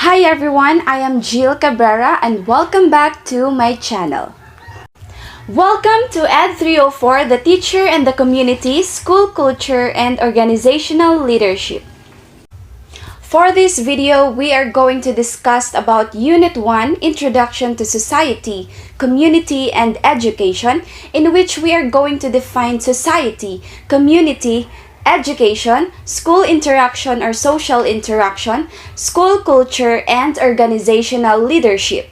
Hi everyone, I am Jill Cabrera and welcome back to my channel. Welcome to Ed 304, the Teacher and the Community, School Culture and Organizational Leadership. For this video, we are going to discuss about Unit 1, Introduction to Society, Community and Education, in which we are going to define society, community, education, school interaction or social interaction, school culture, and organizational leadership.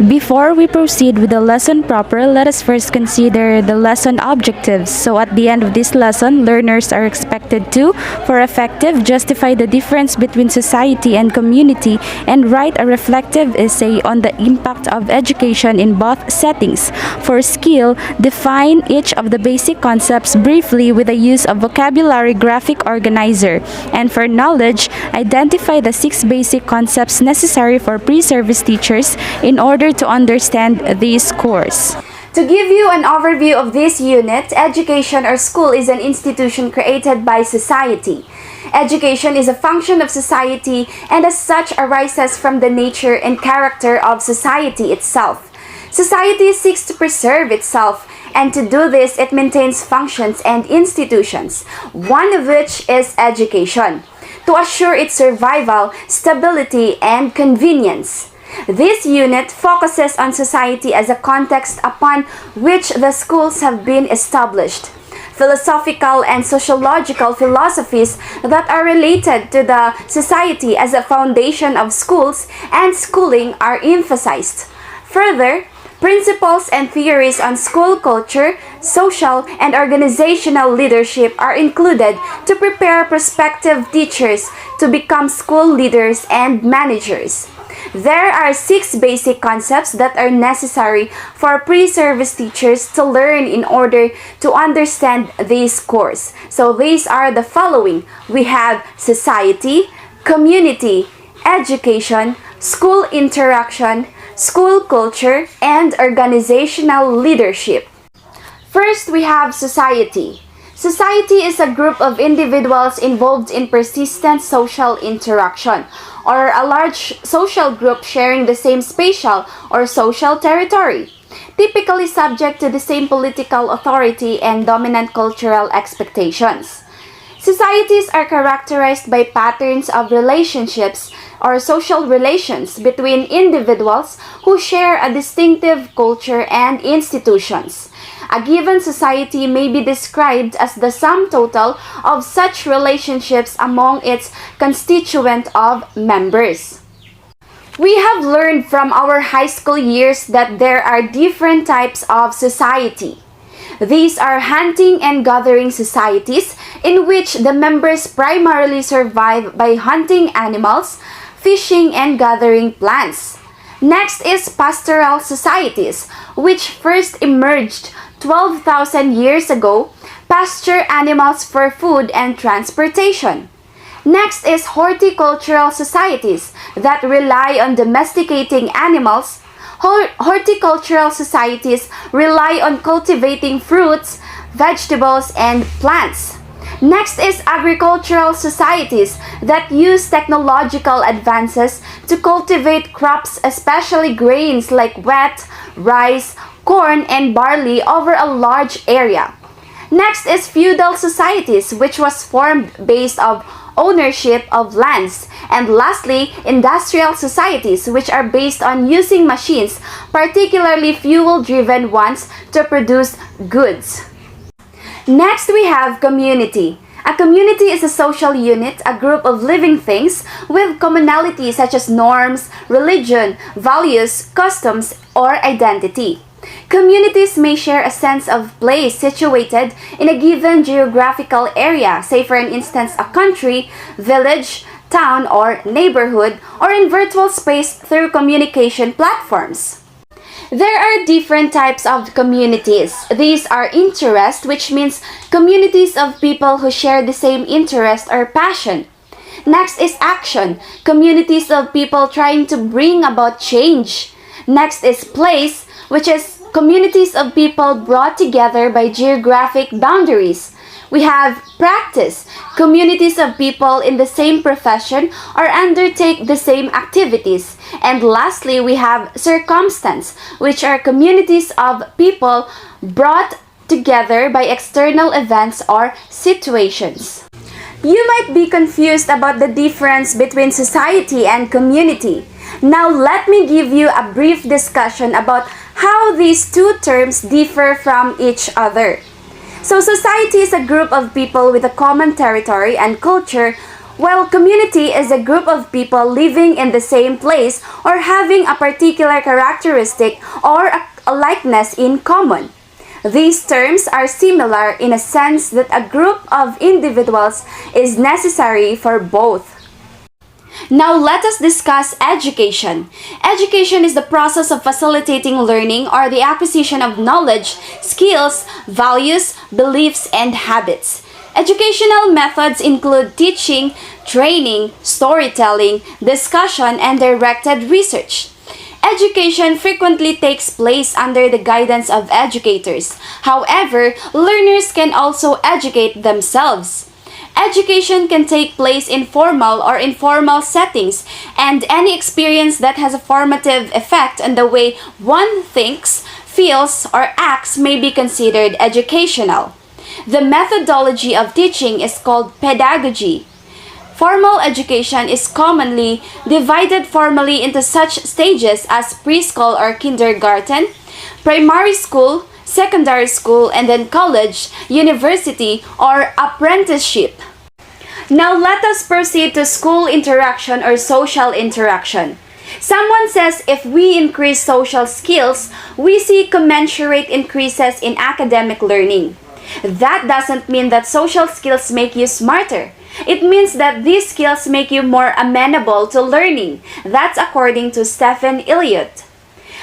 Before we proceed with the lesson proper, let us first consider the lesson objectives. So at the end of this lesson, learners are expected to, for effective, justify the difference between society and community and write a reflective essay on the impact of education in both settings. For skill, define each of the basic concepts briefly with the use of vocabulary graphic organizer. And for knowledge, identify the 6 basic concepts necessary for pre-service teachers in order to understand this course. To give you an overview of this unit, education or school is an institution created by society. Education is a function of society and as such arises from the nature and character of society itself. Society seeks to preserve itself, and to do this it maintains functions and institutions, one of which is education, to assure its survival, stability, and convenience. This unit focuses on society as a context upon which the schools have been established. Philosophical and sociological philosophies that are related to the society as a foundation of schools and schooling are emphasized. Further, principles and theories on school culture, social, and organizational leadership are included to prepare prospective teachers to become school leaders and managers. There are 6 basic concepts that are necessary for pre-service teachers to learn in order to understand this course. So these are the following. We have society, community, education, school interaction, school culture, and organizational leadership. First, we have society. Society is a group of individuals involved in persistent social interaction, or a large social group sharing the same spatial or social territory, typically subject to the same political authority and dominant cultural expectations. Societies are characterized by patterns of relationships or social relations between individuals who share a distinctive culture and institutions. A given society may be described as the sum total of such relationships among its constituent of members. We have learned from our high school years that there are different types of society. These are hunting and gathering societies in which the members primarily survive by hunting animals, fishing, and gathering plants. Next is pastoral societies, which first emerged 12,000 years ago, pasture animals for food and transportation. Next is horticultural societies that rely on domesticating animals. Horticultural societies rely on cultivating fruits, vegetables, and plants. Next is agricultural societies that use technological advances to cultivate crops, especially grains like wheat, rice, corn, and barley over a large area. Next is feudal societies, which was formed based on ownership of lands. And lastly, industrial societies, which are based on using machines, particularly fuel-driven ones, to produce goods. Next, we have community. A community is a social unit, a group of living things with commonalities such as norms, religion, values, customs, or identity. Communities may share a sense of place situated in a given geographical area, say for an instance a country, village, town, or neighborhood, or in virtual space through communication platforms. There are different types of communities. These are interest, which means communities of people who share the same interest or passion. Next is action, communities of people trying to bring about change. Next is place, which is communities of people brought together by geographic boundaries. We have practice, communities of people in the same profession or undertake the same activities. And lastly, we have circumstance, which are communities of people brought together by external events or situations. You might be confused about the difference between society and community. Now let me give you a brief discussion about how these two terms differ from each other. So society is a group of people with a common territory and culture, while community is a group of people living in the same place or having a particular characteristic or a likeness in common. These terms are similar in a sense that a group of individuals is necessary for both. Now let us discuss education. Education is the process of facilitating learning or the acquisition of knowledge, skills, values, beliefs, and habits. Educational methods include teaching, training, storytelling, discussion, and directed research. Education frequently takes place under the guidance of educators. However, learners can also educate themselves. Education can take place in formal or informal settings, and any experience that has a formative effect on the way one thinks, feels, or acts may be considered educational. The methodology of teaching is called pedagogy. Formal education is commonly divided formally into such stages as preschool or kindergarten, primary school, secondary school, and then college, university, or apprenticeship. Now let us proceed to school interaction or social interaction. Someone says if we increase social skills, we see commensurate increases in academic learning. That doesn't mean that social skills make you smarter. It means that these skills make you more amenable to learning. That's according to Stephen Eliot.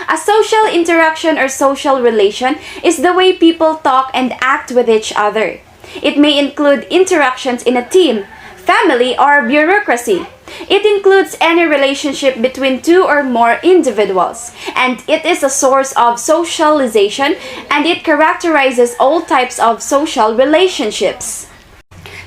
A social interaction or social relation is the way people talk and act with each other. It may include interactions in a team, family, or bureaucracy. It includes any relationship between two or more individuals, and it is a source of socialization, and it characterizes all types of social relationships.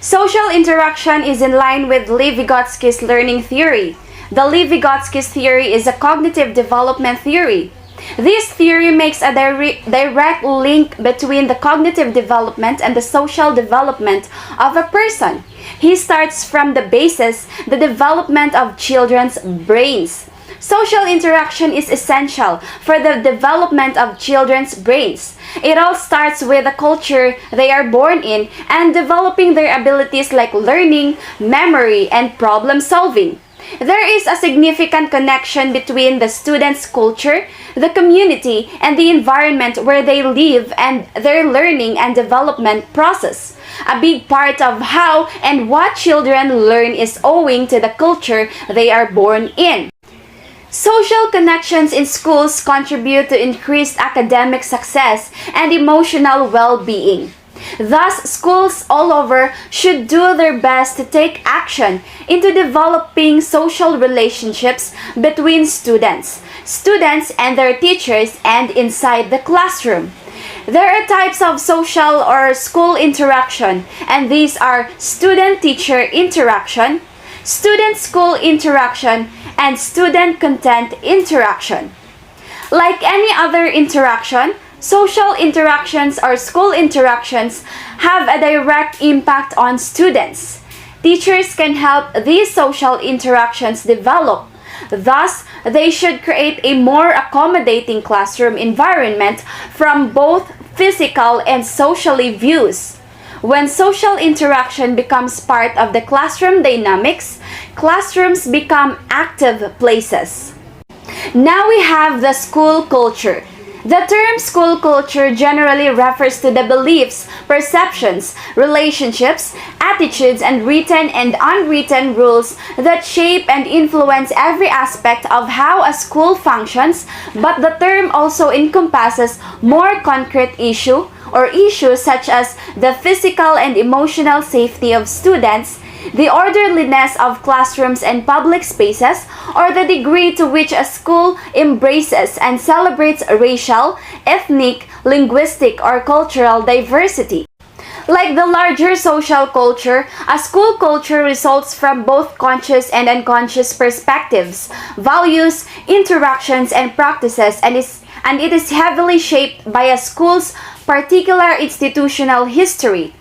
Social interaction is in line with Lev-Vygotsky's learning theory. The Lev-Vygotsky's theory is a cognitive development theory. This theory makes a direct link between the cognitive development and the social development of a person. He starts from the basis, the development of children's brains. Social interaction is essential for the development of children's brains. It all starts with the culture they are born in and developing their abilities like learning, memory, and problem solving. There is a significant connection between the student's culture, the community, and the environment where they live and their learning and development process. A big part of how and what children learn is owing to the culture they are born in. Social connections in schools contribute to increased academic success and emotional well-being. Thus, schools all over should do their best to take action into developing social relationships between students and their teachers, and inside the classroom. There are types of social or school interaction, and these are student-teacher interaction, student-school interaction, and student-content interaction. Like any other interaction, social interactions or school interactions have a direct impact on students. Teachers can help these social interactions develop. Thus, they should create a more accommodating classroom environment from both physical and socially views. When social interaction becomes part of the classroom dynamics, classrooms become active places. Now we have the school culture. The term school culture generally refers to the beliefs, perceptions, relationships, attitudes, and written and unwritten rules that shape and influence every aspect of how a school functions, but the term also encompasses more concrete issues such as the physical and emotional safety of students, the orderliness of classrooms and public spaces, or the degree to which a school embraces and celebrates racial, ethnic, linguistic, or cultural diversity. Like the larger social culture, a school culture results from both conscious and unconscious perspectives, values, interactions, and practices, and it is heavily shaped by a school's particular institutional history.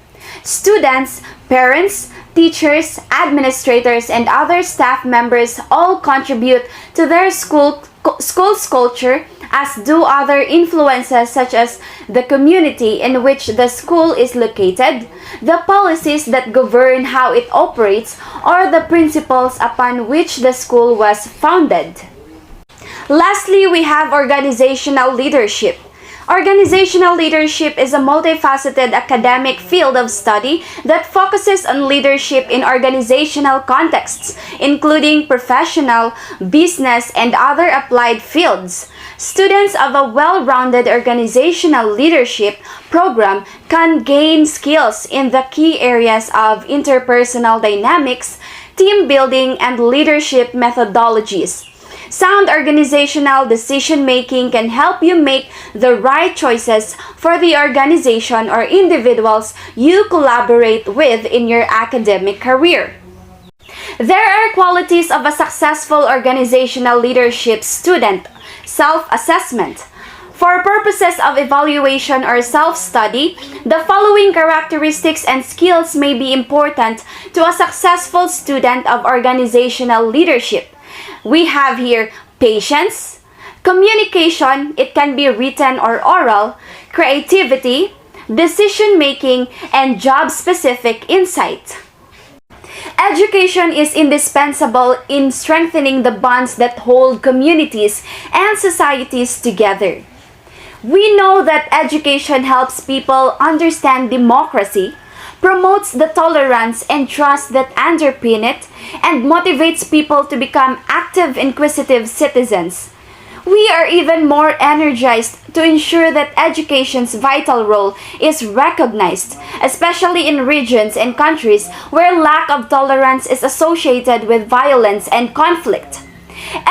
Students, parents, teachers, administrators, and other staff members all contribute to their school's culture, as do other influences such as the community in which the school is located, the policies that govern how it operates, or the principles upon which the school was founded. Lastly, we have organizational leadership. Organizational leadership is a multifaceted academic field of study that focuses on leadership in organizational contexts, including professional, business, and other applied fields. Students of a well-rounded organizational leadership program can gain skills in the key areas of interpersonal dynamics, team building, and leadership methodologies. Sound organizational decision-making can help you make the right choices for the organization or individuals you collaborate with in your academic career. There are qualities of a successful organizational leadership student: self-assessment. For purposes of evaluation or self-study, the following characteristics and skills may be important to a successful student of organizational leadership. We have here patience, communication, it can be written or oral, creativity, decision-making, and job-specific insight. Education is indispensable in strengthening the bonds that hold communities and societies together. We know that education helps people understand democracy, promotes the tolerance and trust that underpin it, and motivates people to become active, inquisitive citizens. We are even more energized to ensure that education's vital role is recognized, especially in regions and countries where lack of tolerance is associated with violence and conflict.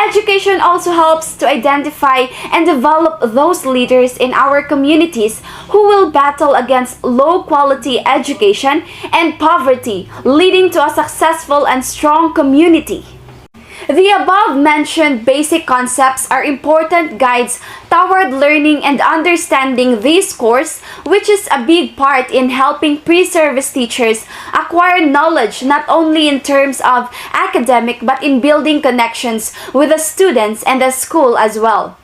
Education also helps to identify and develop those leaders in our communities who will battle against low-quality education and poverty, leading to a successful and strong community. The above-mentioned basic concepts are important guides toward learning and understanding this course, which is a big part in helping pre-service teachers acquire knowledge not only in terms of academic but in building connections with the students and the school as well.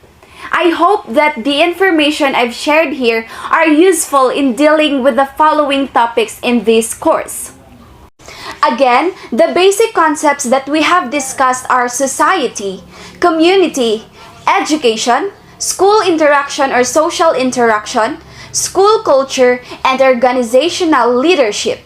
I hope that the information I've shared here are useful in dealing with the following topics in this course. Again, the basic concepts that we have discussed are society, community, education, school interaction or social interaction, school culture, and organizational leadership.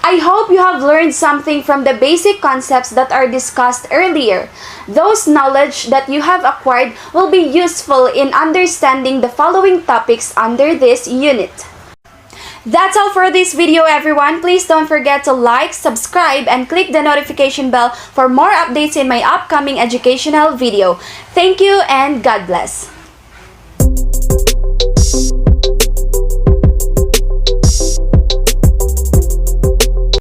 I hope you have learned something from the basic concepts that are discussed earlier. Those knowledge that you have acquired will be useful in understanding the following topics under this unit. That's all for this video, everyone. Please don't forget to like, subscribe, and click the notification bell for more updates in my upcoming educational video. Thank you and God bless.